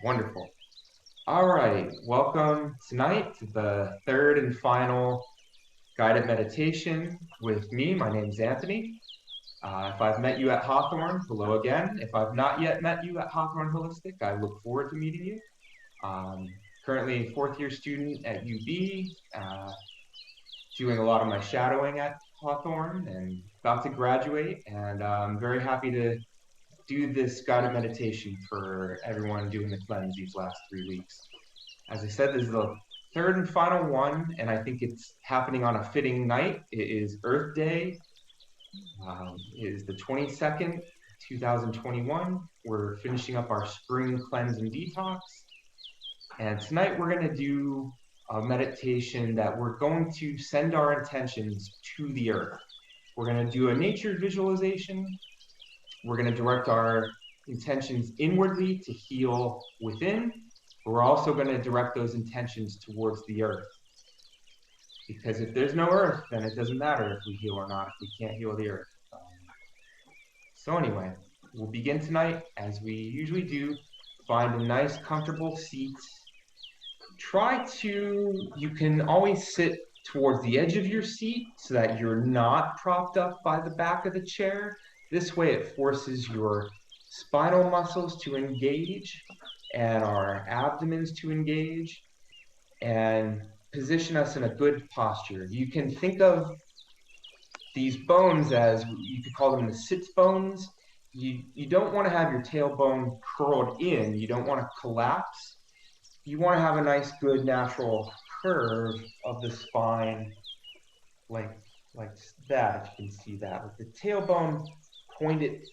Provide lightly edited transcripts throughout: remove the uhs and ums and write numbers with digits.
Wonderful. All right, welcome tonight to the third and final guided meditation with me. My name is Anthony. If I've met you at Hawthorne, hello again. If I've not yet met you at Hawthorne Holistic, I look forward to meeting you. Currently a fourth year student at UB, doing a lot of my shadowing at Hawthorne and about to graduate. And I'm very happy to do this guided meditation for everyone doing the cleanse these last 3 weeks. As I said, this is the third and final one, and I think it's happening on a fitting night. It is Earth Day. It is the 22nd, 2021. We're finishing up our spring cleanse and detox. And tonight we're going to do a meditation that we're going to send our intentions to the earth. We're going to do a nature visualization. We're going to direct our intentions inwardly to heal within. We're also going to direct those intentions towards the earth. Because if there's no earth, then it doesn't matter if we heal or not, if we can't heal the earth. So anyway, we'll begin tonight as we usually do. Find a nice, comfortable seat. You can always sit towards the edge of your seat so that you're not propped up by the back of the chair. This way it forces your spinal muscles to engage and our abdomens to engage and position us in a good posture. You can think of these bones as, you could call them the sits bones. You don't want to have your tailbone curled in. You don't want to collapse. You want to have a nice, good, natural curve of the spine like that, if you can see that, with the tailbone pointed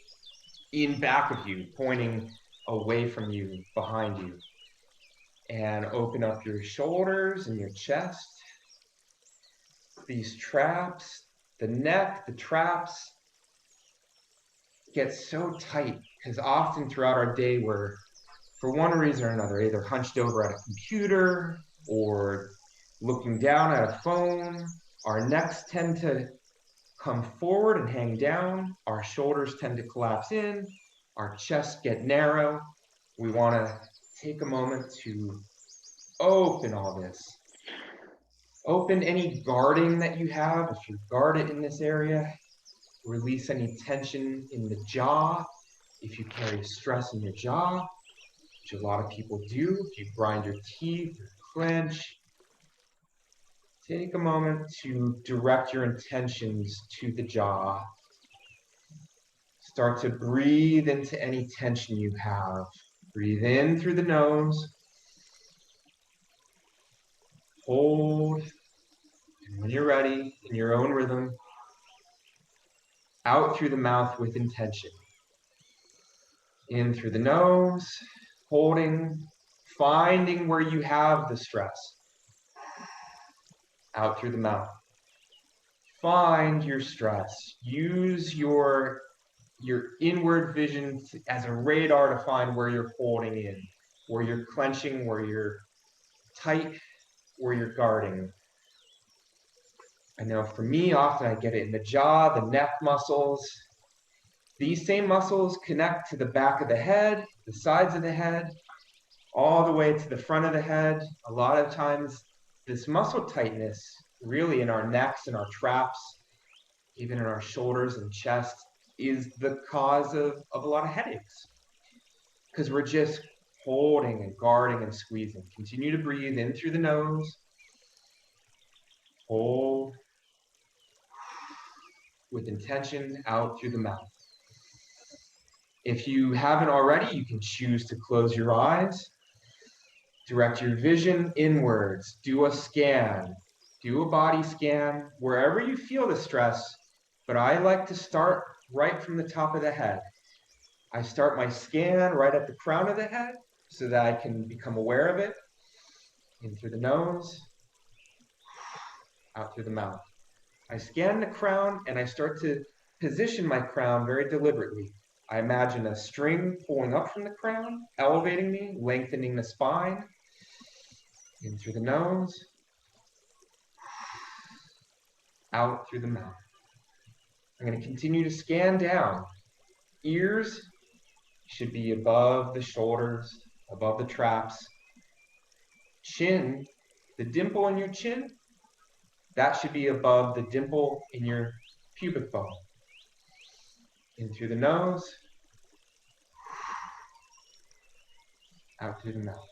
in back of you, pointing away from you, behind you. And open up your shoulders and your chest. These traps, the neck, the traps get so tight because often throughout our day we're, for one reason or another, either hunched over at a computer or looking down at a phone. Our necks tend to come forward and hang down. Our shoulders tend to collapse in. Our chests get narrow. We want to take a moment to open all this. Open any guarding that you have. If you're guarded in this area, release any tension in the jaw. If you carry stress in your jaw, which a lot of people do, if you grind your teeth or clench, take a moment to direct your intentions to the jaw. Start to breathe into any tension you have. Breathe in through the nose. Hold. And when you're ready, in your own rhythm, out through the mouth with intention. In through the nose, holding, finding where you have the stress. Out through the mouth. Find your stress. Use your inward vision as a radar to find where you're holding in, where you're clenching, where you're tight, where you're guarding. I know for me, often I get it in the jaw, the neck muscles. These same muscles connect to the back of the head, the sides of the head, all the way to the front of the head. A lot of times, this muscle tightness, really in our necks and our traps, even in our shoulders and chest, is the cause of a lot of headaches. Because we're just holding and guarding and squeezing. Continue to breathe in through the nose. Hold. With intention, out through the mouth. If you haven't already, you can choose to close your eyes. Direct your vision inwards. Do a scan. Do a body scan wherever you feel the stress. But I like to start right from the top of the head. I start my scan right at the crown of the head so that I can become aware of it. In through the nose, out through the mouth. I scan the crown and I start to position my crown very deliberately. I imagine a string pulling up from the crown, elevating me, lengthening the spine. In through the nose, out through the mouth. I'm going to continue to scan down. Ears should be above the shoulders. above the traps. Chin, the dimple in your chin, that should be above the dimple in your pubic bone. In through the nose, out through the mouth.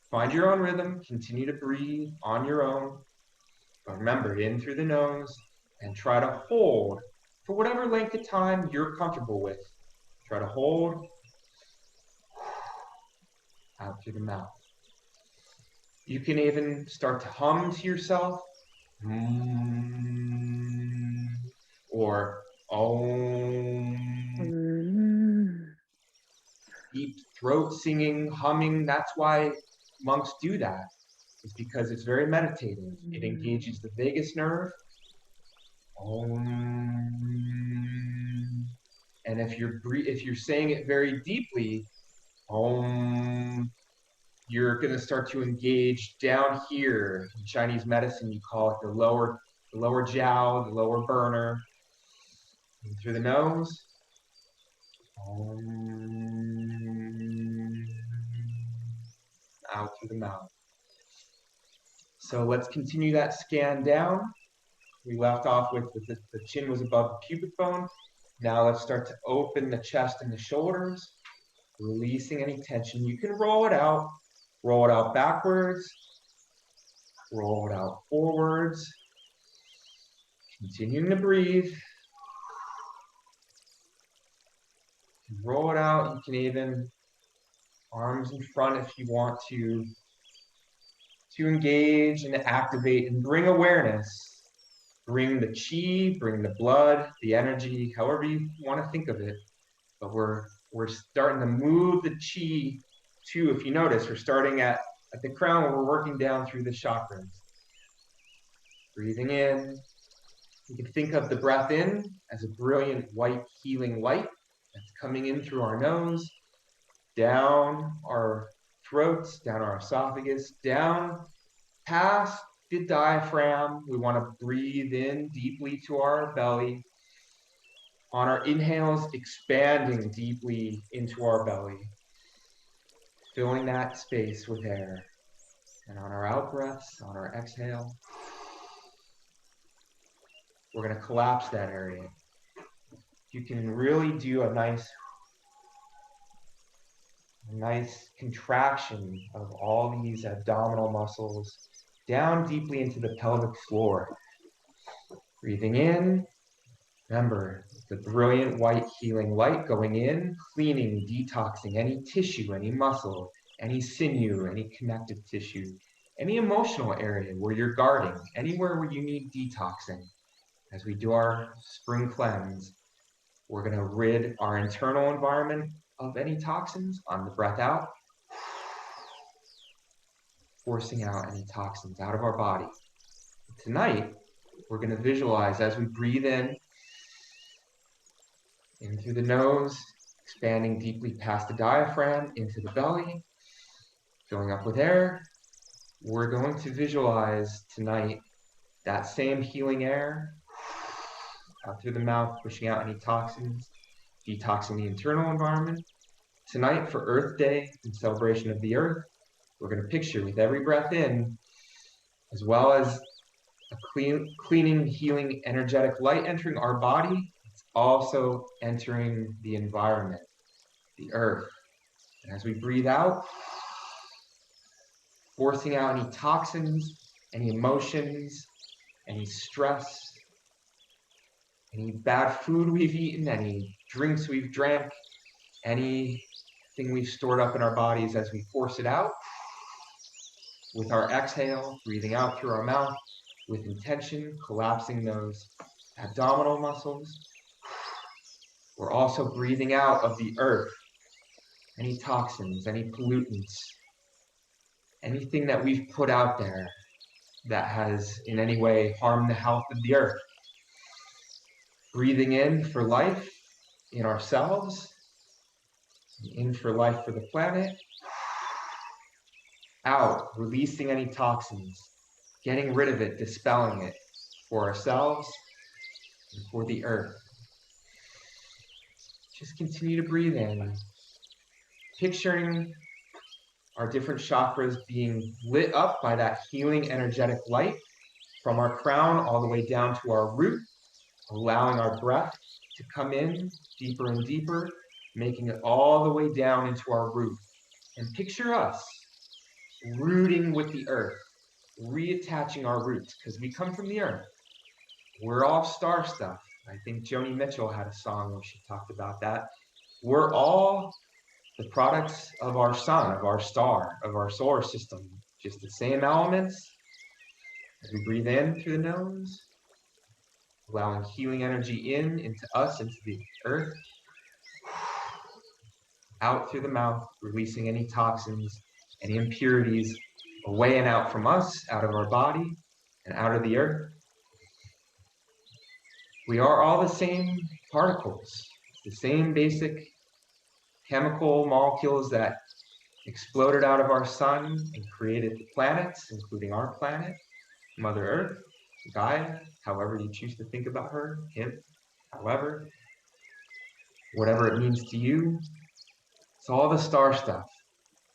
Find your own rhythm, continue to breathe on your own. But remember, in through the nose, and try to hold for whatever length of time you're comfortable with. Try to hold out through the mouth. You can even start to hum to yourself, or om. Deep throat singing, humming. That's why monks do that. It's because it's very meditative. It engages the vagus nerve. Om. And if you're saying it very deeply, om, you're going to start to engage down here. In Chinese medicine, you call it the lower jiao, the lower burner. In through the nose. Om. Out through the mouth. So let's continue that scan down. We left off with the chin was above the pubic bone. Now let's start to open the chest and the shoulders, releasing any tension. You can roll it out backwards, roll it out forwards. Continuing to breathe. Roll it out. You can even arms in front if you want to engage and activate and bring awareness. Bring the chi, bring the blood, the energy, however you want to think of it. But we're starting to move the chi to, if you notice, we're starting at the crown where we're working down through the chakras. Breathing in. You can think of the breath in as a brilliant white healing light that's coming in through our nose, down our throats, down our esophagus, down past the diaphragm. We want to breathe in deeply to our belly. On our inhales, expanding deeply into our belly, filling that space with air. And on our out breaths, on our exhale, we're going to collapse that area. You can really do a nice contraction of all these abdominal muscles down deeply into the pelvic floor. Breathing in. Remember, the brilliant white healing light going in, cleaning, detoxing any tissue, any muscle, any sinew, any connective tissue, any emotional area where you're guarding, anywhere where you need detoxing. As we do our spring cleanse, we're going to rid our internal environment of any toxins on the breath out, forcing out any toxins out of our body. Tonight, we're going to visualize as we breathe in through the nose, expanding deeply past the diaphragm into the belly, filling up with air. We're going to visualize tonight that same healing air out through the mouth, pushing out any toxins, detoxing the internal environment. Tonight, for Earth Day, in celebration of the Earth, we're going to picture with every breath in, as well as a cleaning, healing, energetic light entering our body, it's also entering the environment, the earth. And as we breathe out, forcing out any toxins, any emotions, any stress, any bad food we've eaten, any drinks we've drank, anything we've stored up in our bodies, as we force it out with our exhale, breathing out through our mouth with intention, collapsing those abdominal muscles. We're also breathing out of the earth any toxins, any pollutants, anything that we've put out there that has in any way harmed the health of the earth. Breathing in for life in ourselves, in for life for the planet. Out, releasing any toxins, getting rid of it, dispelling it for ourselves and for the earth. Just continue to breathe in, picturing our different chakras being lit up by that healing energetic light from our crown all the way down to our root, allowing our breath to come in deeper and deeper, making it all the way down into our root. And picture us rooting with the earth, reattaching our roots, because we come from the earth. We're all star stuff. I think Joni Mitchell had a song where she talked about that. We're all the products of our sun, of our star, of our solar system, just the same elements. As we breathe in through the nose, allowing healing energy into us, into the earth, out through the mouth, releasing any toxins, any impurities away and out from us, out of our body, and out of the earth. We are all the same particles, the same basic chemical molecules that exploded out of our sun and created the planets, including our planet, Mother Earth, Gaia, however you choose to think about her, him, however, whatever it means to you. It's all the star stuff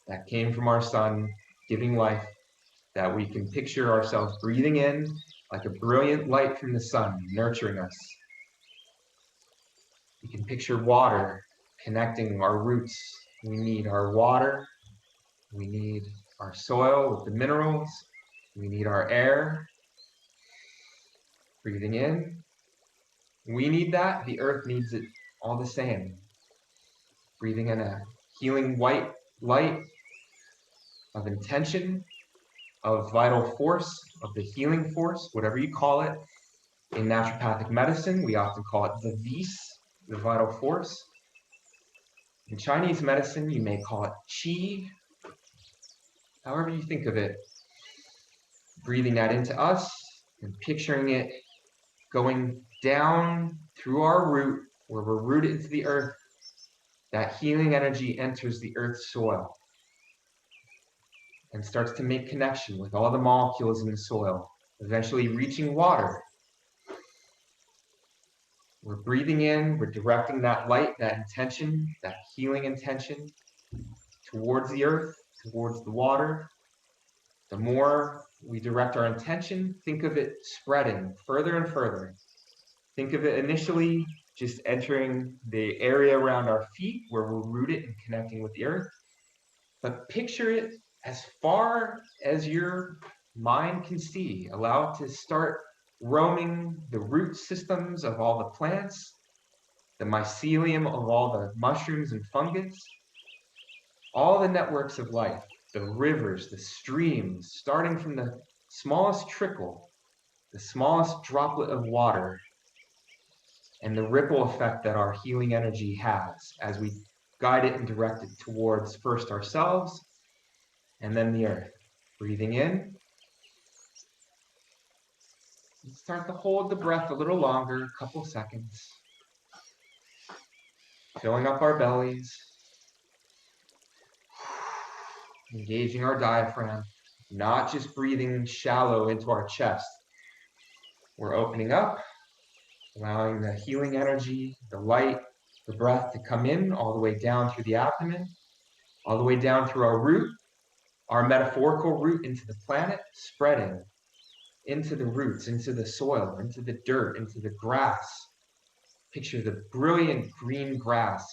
that came from our sun, giving life, that we can picture ourselves breathing in like a brilliant light from the sun, nurturing us. We can picture water connecting our roots. We need our water. We need our soil with the minerals. We need our air. Breathing in. We need that. The earth needs it all the same. Breathing in a healing white light of intention, of vital force, of the healing force, whatever you call it. In naturopathic medicine, we often call it the vis, the vital force. In Chinese medicine, you may call it qi, however you think of it. Breathing that into us and picturing it going down through our root, where we're rooted into the earth. That healing energy enters the earth's soil and starts to make connection with all the molecules in the soil, eventually reaching water. We're breathing in, we're directing that light, that intention, that healing intention towards the earth, towards the water. The more we direct our intention, think of it spreading further and further. Think of it initially just entering the area around our feet where we're rooted and connecting with the earth. But picture it as far as your mind can see. Allow it to start roaming the root systems of all the plants, the mycelium of all the mushrooms and fungus, all the networks of life, the rivers, the streams, starting from the smallest trickle, the smallest droplet of water, and the ripple effect that our healing energy has as we guide it and direct it towards first ourselves and then the earth. Breathing in. Start to hold the breath a little longer, a couple seconds. Filling up our bellies. Engaging our diaphragm. Not just breathing shallow into our chest. We're opening up, allowing the healing energy, the light, the breath to come in all the way down through the abdomen, all the way down through our root, our metaphorical root into the planet, spreading into the roots, into the soil, into the dirt, into the grass. Picture the brilliant green grass.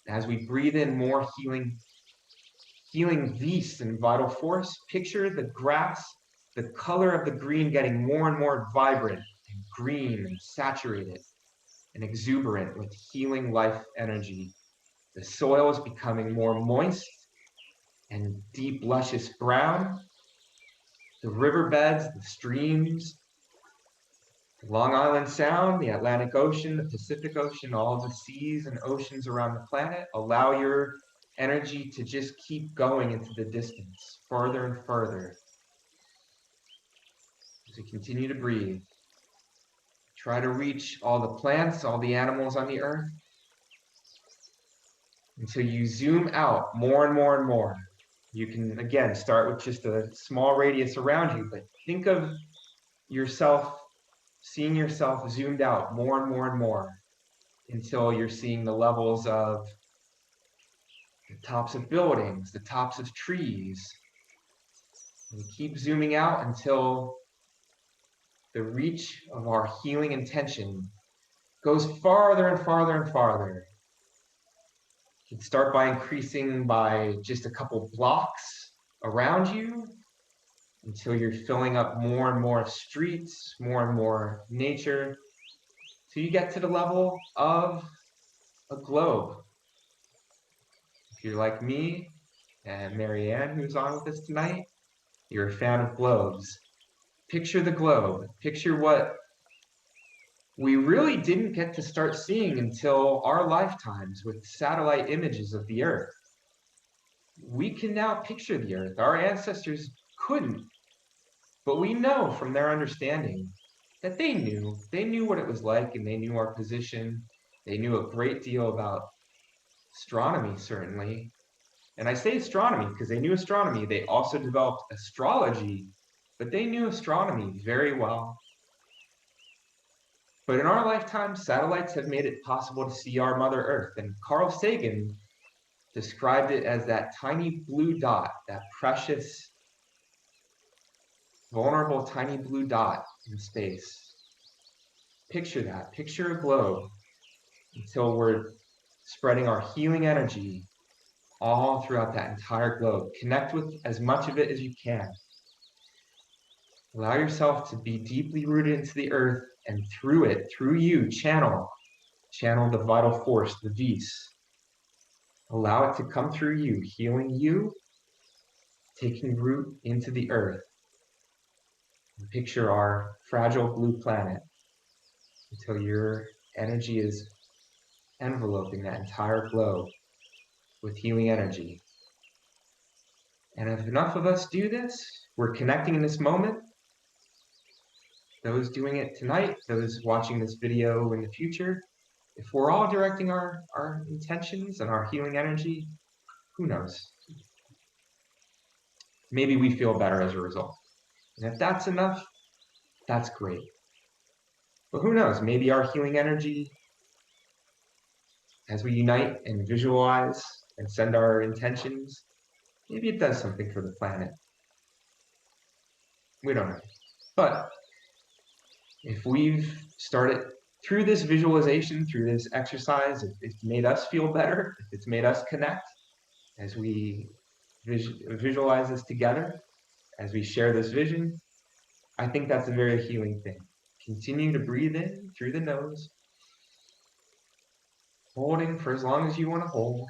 As we breathe in more healing vis and vital force, picture the grass, the color of the green getting more and more vibrant and green and saturated and exuberant with healing life energy. The soil is becoming more moist and deep, luscious brown. The riverbeds, the streams, the Long Island Sound, the Atlantic Ocean, the Pacific Ocean, all the seas and oceans around the planet, allow your energy to just keep going into the distance, further and further. As you continue to breathe, try to reach all the plants, all the animals on the earth, until you zoom out more and more and more. You can, again, start with just a small radius around you, but think of yourself, seeing yourself zoomed out more and more and more until you're seeing the levels of the tops of buildings, the tops of trees. And we keep zooming out until the reach of our healing intention goes farther and farther and farther. You can start by increasing by just a couple blocks around you until you're filling up more and more streets, more and more nature, till you get to the level of a globe. If you're like me and Marianne, who's on with us tonight, you're a fan of globes. Picture the globe. Picture what we really didn't get to start seeing until our lifetimes with satellite images of the Earth. We can now picture the Earth. Our ancestors couldn't, but we know from their understanding that they knew what it was like, and they knew our position. They knew a great deal about astronomy, certainly. And I say astronomy because they knew astronomy. They also developed astrology, but they knew astronomy very well. But in our lifetime, satellites have made it possible to see our Mother Earth. And Carl Sagan described it as that tiny blue dot, that precious, vulnerable tiny blue dot in space. Picture that. Picture a globe until we're spreading our healing energy all throughout that entire globe. Connect with as much of it as you can. Allow yourself to be deeply rooted into the earth, and through it, through you, channel the vital force, the vis. Allow it to come through you, healing you, taking root into the earth. And picture our fragile blue planet until your energy is enveloping that entire globe with healing energy. And if enough of us do this, we're connecting in this moment. Those doing it tonight, those watching this video in the future, if we're all directing our intentions and our healing energy, who knows? Maybe we feel better as a result. And if that's enough, that's great. But who knows? Maybe our healing energy, as we unite and visualize and send our intentions, maybe it does something for the planet. We don't know. But if we've started through this visualization, through this exercise, if it's made us feel better, if it's made us connect, as we visualize this together, as we share this vision, I think that's a very healing thing. Continue to breathe in through the nose, holding for as long as you want to hold.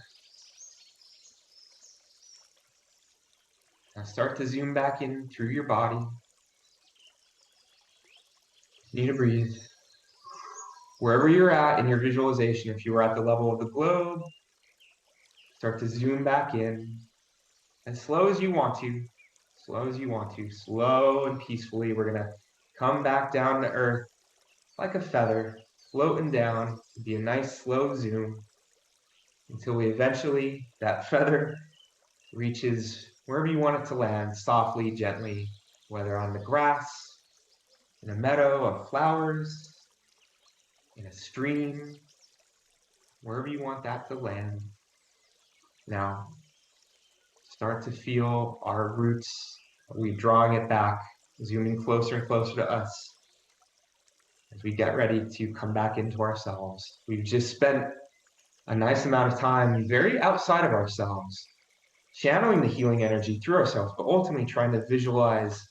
Now start to zoom back in through your body. Continue to breathe. Wherever you're at in your visualization, if you were at the level of the globe, start to zoom back in as slow as you want to, slow and peacefully. We're going to come back down to earth like a feather, floating down. It'll be a nice slow zoom until we eventually, that feather reaches wherever you want it to land, softly, gently, whether on the grass, in a meadow of flowers, in a stream, wherever you want that to land. Now, start to feel our roots. We're drawing it back, zooming closer and closer to us as we get ready to come back into ourselves. We've just spent a nice amount of time very outside of ourselves, channeling the healing energy through ourselves, but ultimately trying to visualize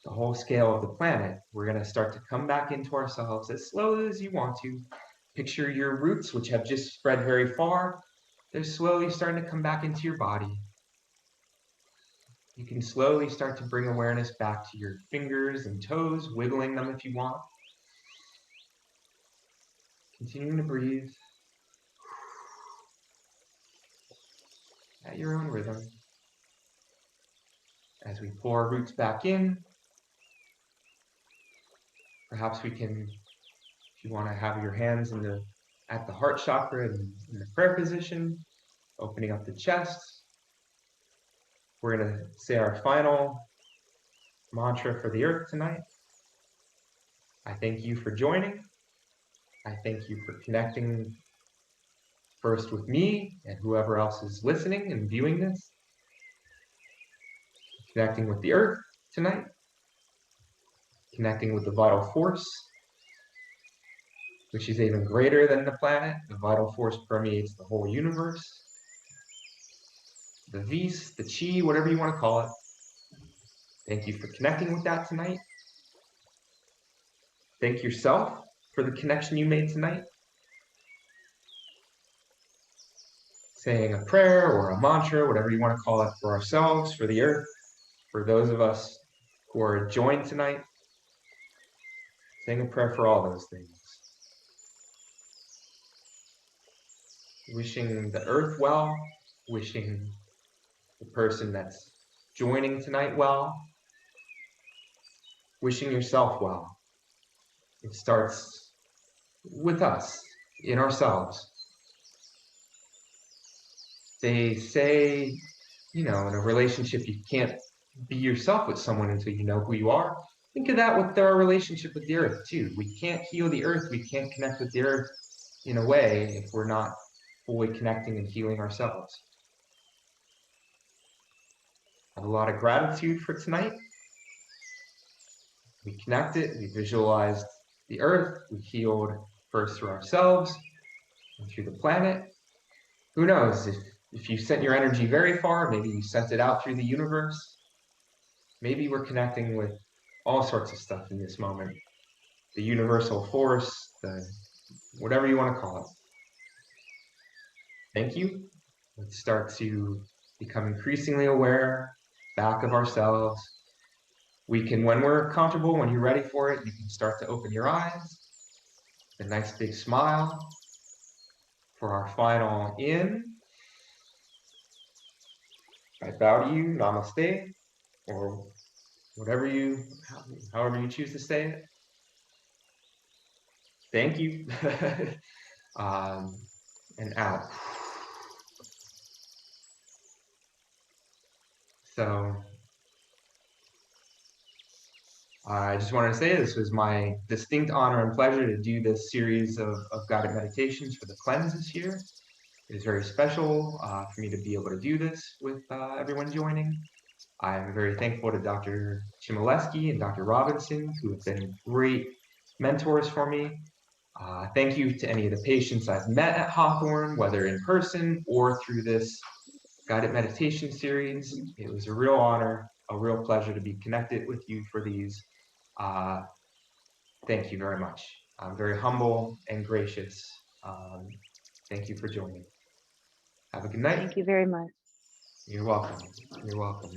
the whole scale of the planet. We're going to start to come back into ourselves as slowly as you want to. Picture your roots, which have just spread very far. They're slowly starting to come back into your body. You can slowly start to bring awareness back to your fingers and toes, wiggling them if you want. Continuing to breathe at your own rhythm. As we pull our roots back in, perhaps we can, if you want to have your hands at the heart chakra in the prayer position, opening up the chest. We're going to say our final mantra for the earth tonight. I thank you for joining. I thank you for connecting first with me and whoever else is listening and viewing this. Connecting with the earth tonight. Connecting with the vital force, which is even greater than the planet. The vital force permeates the whole universe. The vis, the chi, whatever you want to call it. Thank you for connecting with that tonight. Thank yourself for the connection you made tonight. Saying a prayer or a mantra, whatever you want to call it, for ourselves, for the earth, for those of us who are joined tonight. Saying a prayer for all those things. Wishing the earth well, wishing the person that's joining tonight well, wishing yourself well. It starts with us, in ourselves. They say, in a relationship, you can't be yourself with someone until you know who you are. Think of that with our relationship with the earth, too. We can't heal the earth, we can't connect with the earth in a way if we're not fully connecting and healing ourselves. I have a lot of gratitude for tonight. We connected, we visualized the earth, we healed first through ourselves and through the planet. Who knows, if you sent your energy very far, maybe you sent it out through the universe. Maybe we're connecting with all sorts of stuff in this moment. The universal force, whatever you want to call it. Thank you. Let's start to become increasingly aware back of ourselves. We can, when we're comfortable, when you're ready for it, you can start to open your eyes. A nice big smile for our final in. I bow to you, namaste, or however you choose to say it. Thank you. And out. So I just wanted to say this was my distinct honor and pleasure to do this series of guided meditations for the cleanse this year. It is very special for me to be able to do this with everyone joining. I'm very thankful to Dr. Chmielewski and Dr. Robinson, who have been great mentors for me. Thank you to any of the patients I've met at Hawthorne, whether in person or through this guided meditation series. It was a real honor, a real pleasure to be connected with you for these. Thank you very much. I'm very humble and gracious. Thank you for joining. Have a good night. Thank you very much. You're welcome. You're welcome.